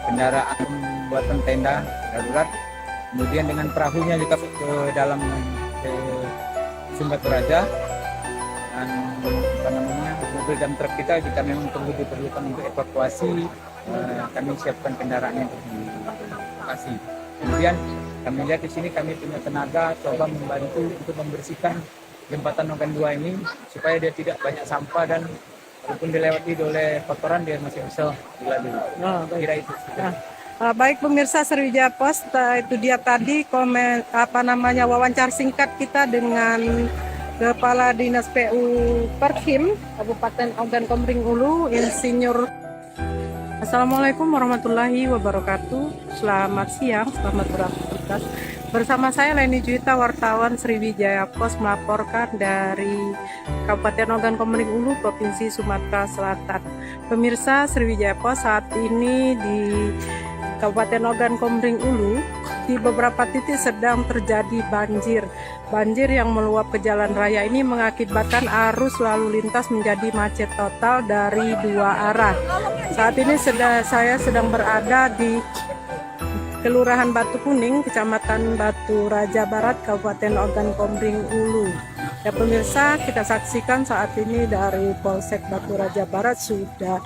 kendaraan buatan tenda darurat. Kemudian dengan perahunya juga ke dalam Dusun Batu Raja. Dan mobil dan truk kita jika memang perlu diperlukan untuk evakuasi, kami siapkan kendaraannya untuk dievakuasi. Kemudian kami lihat di sini kami punya tenaga coba membantu untuk membersihkan jembatan Nogan 2 ini supaya dia tidak banyak sampah dan walaupun dilewati oleh kotoran dia masih bisa dilalui. Kira itu. Baik pemirsa Sriwijaya Pos, itu dia tadi wawancara singkat kita dengan Kepala Dinas PU Perkim Kabupaten Ogan Komering Ulu, Insinyur. Assalamualaikum warahmatullahi wabarakatuh. Selamat siang, selamat beraktivitas. Bersama saya Leni Juwita, wartawan Sriwijaya Pos, melaporkan dari Kabupaten Ogan Komering Ulu, Provinsi Sumatera Selatan. Pemirsa Sriwijaya Pos, saat ini di Kabupaten Ogan Komering Ulu di beberapa titik sedang terjadi banjir. Banjir yang meluap ke jalan raya ini mengakibatkan arus lalu lintas menjadi macet total dari dua arah. Saat ini saya sedang berada di Kelurahan Batu Kuning, Kecamatan Batu Raja Barat, Kabupaten Ogan Komering Ulu. Ya pemirsa, kita saksikan saat ini dari Polsek Batu Raja Barat sudah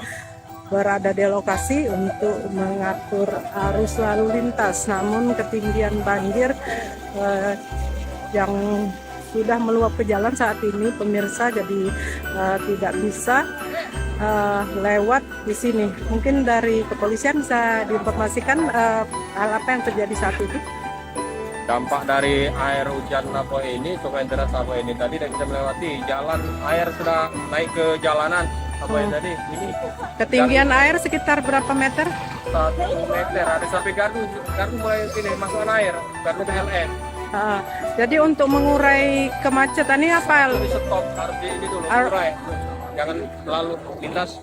berada di lokasi untuk mengatur arus lalu lintas. Namun ketinggian banjir yang sudah meluap ke jalan saat ini pemirsa, jadi tidak bisa lewat di sini. Mungkin dari kepolisian bisa diinformasikan hal apa yang terjadi saat ini? dampak dari air hujan apa ini cukup deras apa ini tadi dan kita melewati jalan air sudah naik ke jalanan apa ini tadi ini Ketinggian air sekitar berapa meter? 1 meter ada sampai gardu mulai sini masuk air gardu PLN Jadi untuk mengurai kemacetan ini apa? di stop harus di ini dulu kurai jangan lalu lintas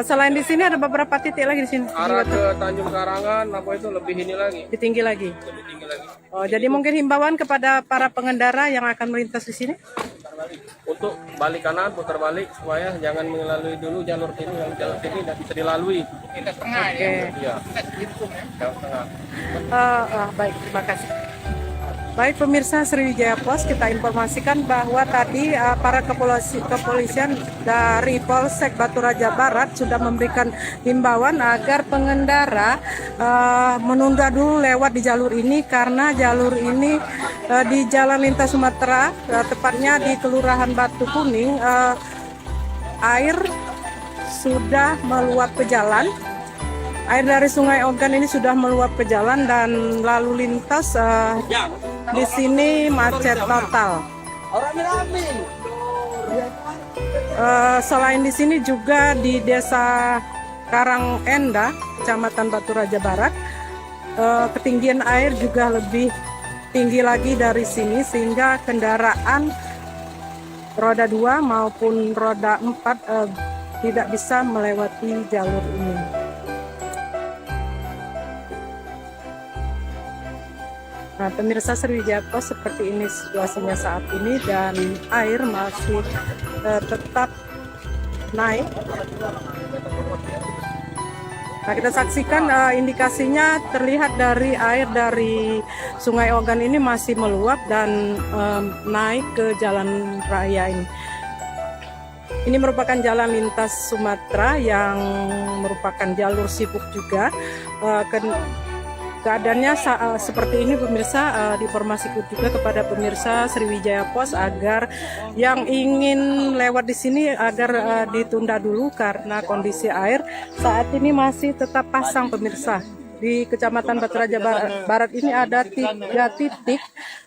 Selain di sini ada beberapa titik lagi di sini. arah ke Tanjung Karangan apa itu lebih ini lagi Lebih tinggi lagi. lebih tinggi lagi Jadi mungkin himbauan kepada para pengendara yang akan melintas di sini. untuk balik kanan putar balik supaya jangan melalui dulu jalur sini yang jalur sini tidak bisa dilalui Oke. iya jalur tengah Baik, terima kasih. Baik pemirsa Sriwijaya Pos, kita informasikan bahwa tadi para kepolisian dari Polsek Batu Raja Barat sudah memberikan himbauan agar pengendara menunda dulu lewat di jalur ini karena jalur ini di Jalan Lintas Sumatera, tepatnya di Kelurahan Batu Kuning, air sudah meluap ke jalan. Air dari Sungai Ogan ini sudah meluap ke jalan dan lalu lintas di sini macet total. Selain di sini juga di Desa Karangenda, Kecamatan Batu Raja Barat, ketinggian air juga lebih tinggi lagi dari sini sehingga kendaraan roda 2 maupun roda 4 tidak bisa melewati jalur ini. Nah, pemirsa Sriwijaya Pos, seperti ini situasinya saat ini dan air masih tetap naik. Nah, kita saksikan indikasinya terlihat dari air dari Sungai Ogan ini masih meluap dan naik ke jalan raya ini. Ini merupakan jalan lintas Sumatera yang merupakan jalur sibuk juga. Keadaannya seperti ini pemirsa, diinformasikan juga kepada pemirsa Sriwijaya Pos agar yang ingin lewat di sini agar ditunda dulu karena kondisi air saat ini masih tetap pasang pemirsa. Di Kecamatan Batu Raja Barat ini ada 3 titik.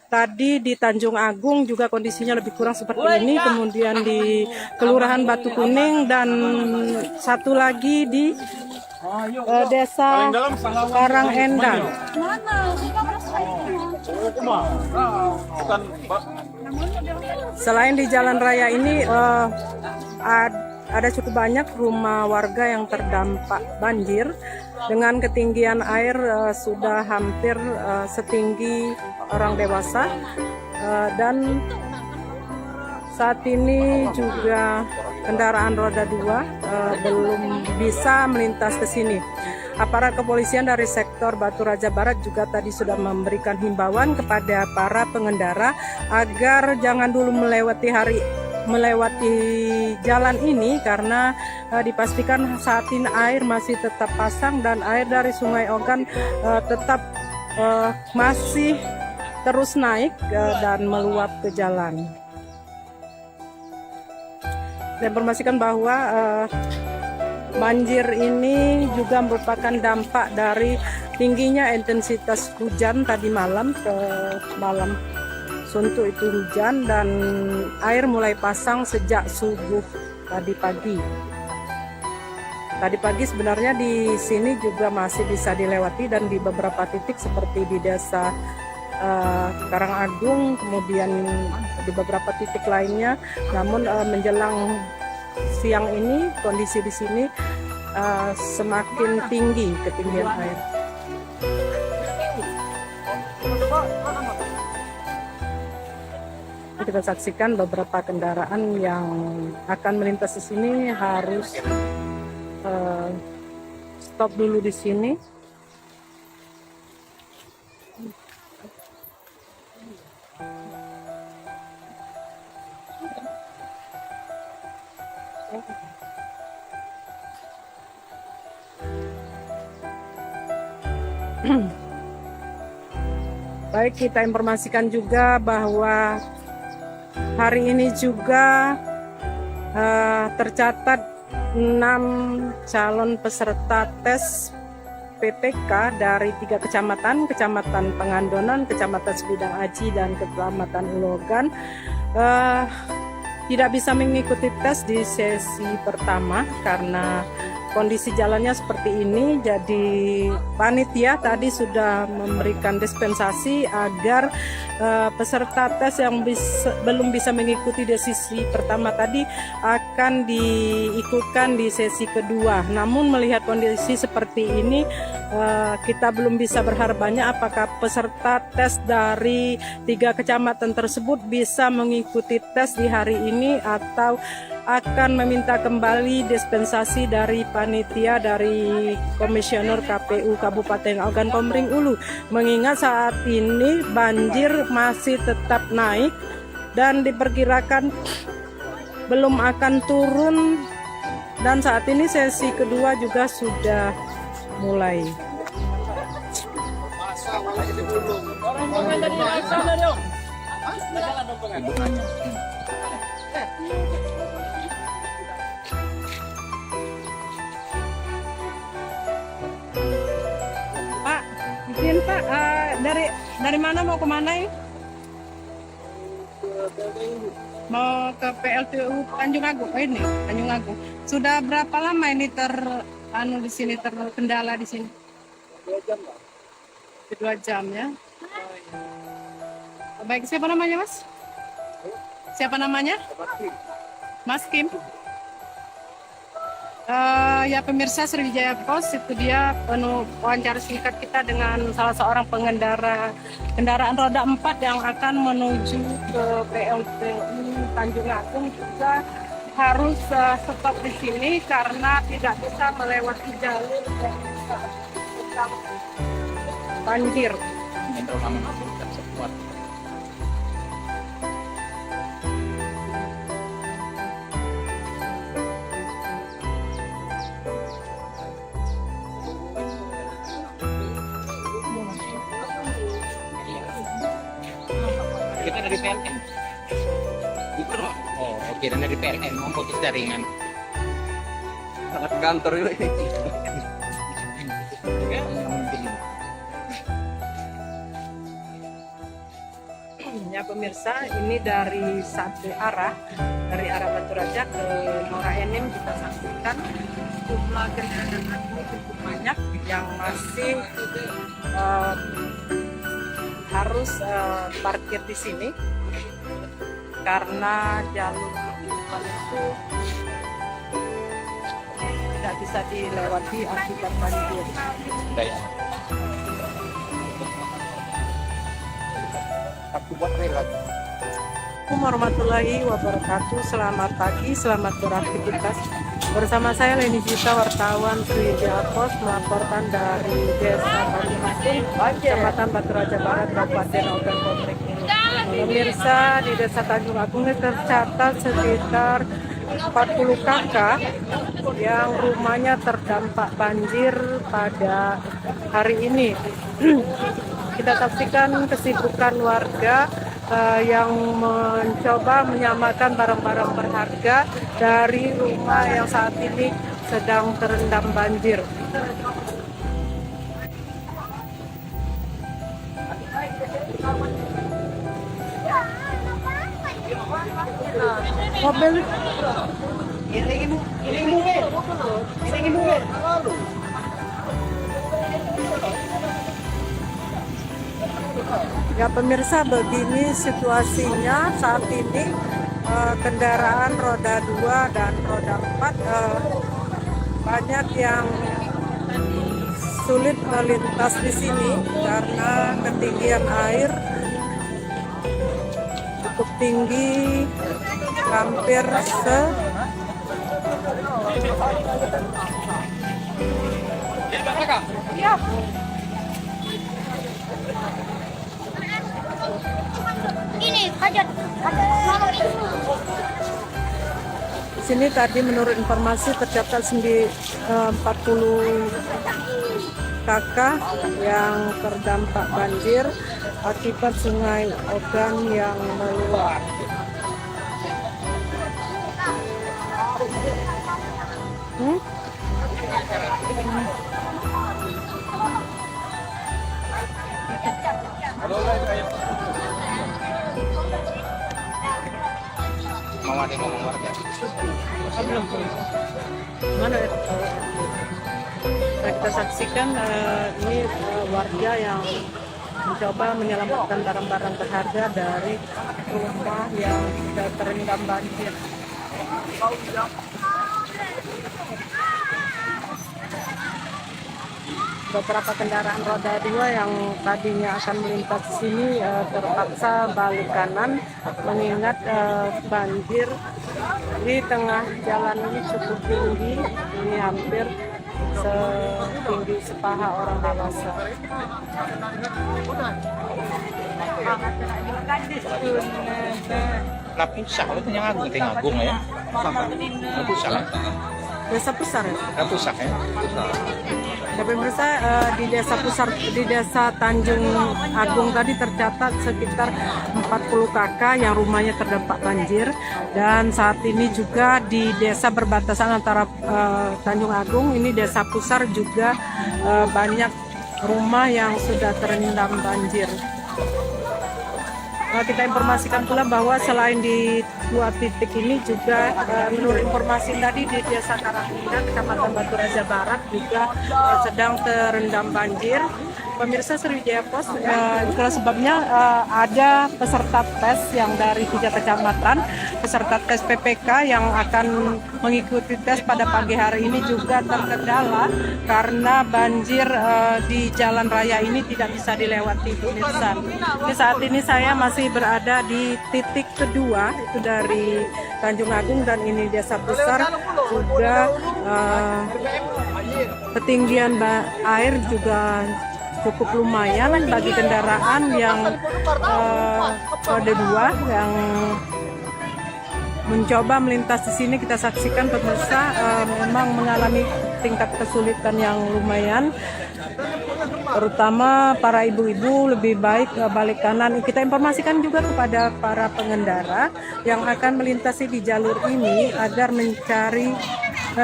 Tadi di Tanjung Agung juga kondisinya lebih kurang seperti ini, kemudian di Kelurahan Batu Kuning dan satu lagi di Desa Karangenda. Selain di jalan raya ini ada cukup banyak rumah warga yang terdampak banjir dengan ketinggian air sudah hampir setinggi orang dewasa dan saat ini juga kendaraan roda 2 belum bisa melintas ke sini. Aparat kepolisian dari sektor Batu Raja Barat juga tadi sudah memberikan himbauan kepada para pengendara agar jangan dulu melewati jalan ini karena dipastikan saat ini air masih tetap pasang dan air dari Sungai Ogan tetap masih terus naik dan meluap ke jalan. Saya informasikan bahwa banjir ini juga merupakan dampak dari tingginya intensitas hujan tadi malam ke malam suntuk itu hujan dan air mulai pasang sejak subuh tadi pagi. Tadi pagi sebenarnya di sini juga masih bisa dilewati dan di beberapa titik seperti di Desa Karangagung, kemudian di beberapa titik lainnya. Namun menjelang siang ini kondisi di sini semakin tinggi ketinggian air. Kita saksikan beberapa kendaraan yang akan melintas di sini harus stop dulu di sini. Baik, kita informasikan juga bahwa hari ini juga tercatat 6 calon peserta tes PPK dari 3 kecamatan, Kecamatan Pangandonan, Kecamatan Sebidang Aji, dan Kecamatan Ulogan tidak bisa mengikuti tes di sesi pertama karena kondisi jalannya seperti ini. Jadi panitia tadi sudah memberikan dispensasi agar peserta tes yang belum bisa mengikuti di sesi pertama tadi akan diikutkan di sesi kedua. Namun melihat kondisi seperti ini, kita belum bisa berharap banyak apakah peserta tes dari 3 kecamatan tersebut bisa mengikuti tes di hari ini atau akan meminta kembali dispensasi dari panitia dari Komisioner KPU Kabupaten Ogan Komering Ulu, mengingat saat ini banjir masih tetap naik dan diperkirakan belum akan turun, dan saat ini sesi kedua juga sudah mulai. Pak, izin Pak, dari mana mau kemana ya? Mau ke PLTU Tanjung Agung, ini Tanjung Agung. Sudah berapa lama ini di sini terkendala di sini? 2 jam, Pak. 2 jam ya. Baik, siapa namanya Mas? Siapa namanya? Mas Kim. Ya pemirsa Sriwijaya Pos, itu dia wawancara singkat kita dengan salah seorang pengendara kendaraan roda 4 yang akan menuju ke PLTU Tanjung Agung, juga harus stop di sini karena tidak bisa melewati jalur yang banjir. Kita dari PLN. Oh, oke, dan dari PLN mau fokus jaringan. Sangat kantor ini. Ya pemirsa, ini dari satu arah, dari arah Batu Raja ke Muara Enim, kita saksikan jumlah kendaraan ini cukup banyak yang masih harus parkir di sini karena jalur itu tidak bisa dilewati akibat banjir. Assalamualaikum warahmatullahi wabarakatuh. Selamat pagi, selamat beraktivitas. Bersama saya Leni Gita, wartawan Sriwijaya Pos, melaporkan dari Desa Tanjung Agung, Kecamatan Batu Raja Barat, Kabupaten Ogan Komering Ulu. Pemirsa, di Desa Tanjung Agung ini tercatat sekitar 40 kakak yang rumahnya terdampak banjir pada hari ini. Kita saksikan kesibukan warga yang mencoba menyamakan barang-barang berharga dari rumah yang saat ini sedang terendam banjir. Mobil ya pemirsa, begini situasinya saat ini. Kendaraan roda 2 dan roda 4 banyak yang sulit melintas di sini karena ketinggian air cukup tinggi, hampir Ini hajat. Di sini tadi menurut informasi tercatat 40 kakak yang terdampak banjir akibat Sungai Ogan yang meluap. Mau ada yang ngomong warga? Belum. Mana ya? Nah, kita saksikan ini warga yang mencoba menyelamatkan barang-barang berharga dari rumah yang sudah terendam banjir. Beberapa kendaraan roda 2 yang tadinya akan melintas di sini terpaksa balik kanan mengingat banjir di tengah jalan ini cukup tinggi, ini hampir setinggi sepaha orang dewasa. Lapusak itu yang agung ya. Lapusak. Desa Pusar ya? Lapusak ya. Tapi pemirsa di desa Pusar, di desa Tanjung Agung tadi tercatat sekitar 40 kakak yang rumahnya terdampak banjir, dan saat ini juga di desa berbatasan antara Tanjung Agung ini desa Pusar juga banyak rumah yang sudah terendam banjir. Kita informasikan pula bahwa selain di 2 titik ini juga menurut informasi tadi di Desa Karangina, Kecamatan Batu Raja Barat juga sedang terendam banjir. Pemirsa Sriwijaya Pos, itulah sebabnya ada peserta tes yang dari 3 kecamatan, peserta tes PPK yang akan mengikuti tes pada pagi hari ini juga terkendala karena banjir di jalan raya ini tidak bisa dilewati pemirsa. Jadi saat ini saya masih berada di titik kedua, itu dari Tanjung Agung, dan ini Desa Pusar juga ketinggian air juga cukup lumayan bagi kendaraan yang roda 2 yang mencoba melintas di sini. Kita saksikan pemirsa memang mengalami tingkat kesulitan yang lumayan, terutama para ibu-ibu lebih baik balik kanan. Kita informasikan juga kepada para pengendara yang akan melintasi di jalur ini agar mencari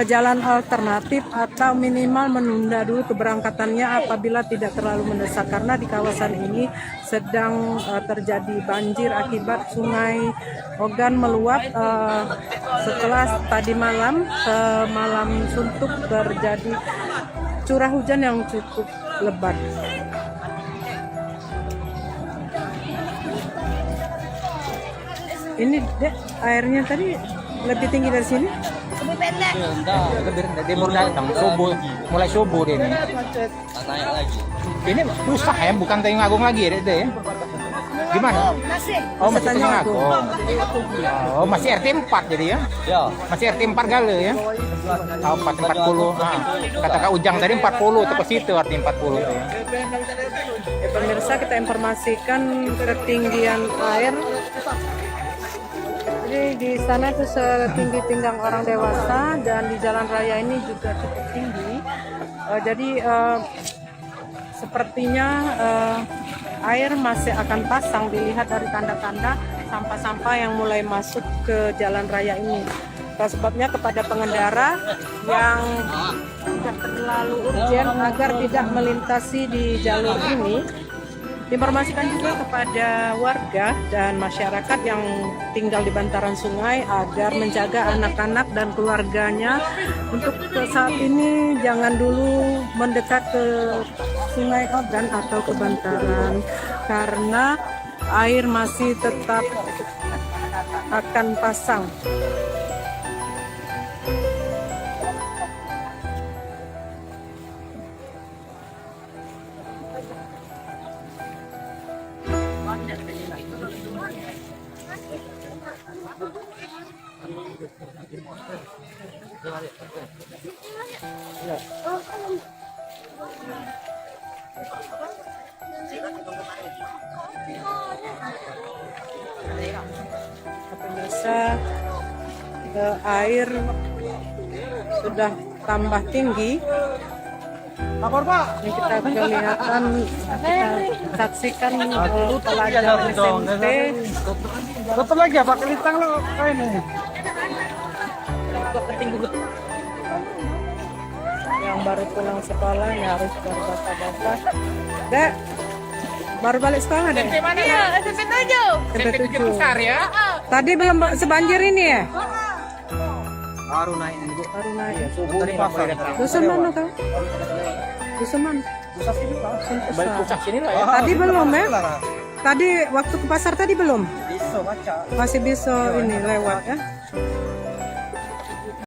jalan alternatif atau minimal menunda dulu keberangkatannya apabila tidak terlalu mendesak, karena di kawasan ini sedang terjadi banjir akibat Sungai Ogan meluap setelah tadi malam suntuk terjadi curah hujan yang cukup lebat. Ini dek, airnya tadi lebih tinggi dari sini. Lebih pendek. Lebih rendah. Dia baru datang subuh, mulai subuh dia ini. Naik lagi. Ini rusak ya, bukan Tanjung Agung lagi ya, deh. Gimana? Masih. Oh, masih Tanjung Agung. Oh, masih RT 4 jadi ya? Ya. Masih RT 4 Gale ya? Oh, 40. Nah, kata Kak Ujang tadi 40, itu ke situ RT 40 ya. Pemirsa, kita informasikan ketinggian air. Jadi di sana itu setinggi pinggang orang dewasa, dan di jalan raya ini juga cukup tinggi. Jadi sepertinya air masih akan pasang, dilihat dari tanda-tanda sampah-sampah yang mulai masuk ke jalan raya ini. Sebabnya kepada pengendara yang tidak terlalu urgen agar tidak melintasi di jalur ini, diinformasikan juga kepada warga dan masyarakat yang tinggal di bantaran sungai agar menjaga anak-anak dan keluarganya untuk saat ini jangan dulu mendekat ke Sungai Ogan atau ke bantaran, karena air masih tetap akan pasang. Pemirsa, air sudah tambah tinggi. Lapor Pak. Ini kita kelihatan, kita saksikan pelajar SMP Tutup lagi ya pakai lintang lo kayak ini. yang baru pulang sekolah ya harus berbahasa-bahasa. Dek, Baru balik sekolah deh. Iya, SMP 7. SMP 7. besar ya. Tadi belum sebanjir ini ya? Baru naik ini Bu. Baru naik. Tadi pasar. Dusun mana kau? Dusun mana? Dusun Balik Pusat. pusat sini lah ya. Tadi belum ya? Tadi waktu ke pasar tadi belum? Bisa baca. Masih bisa ini lewat ya?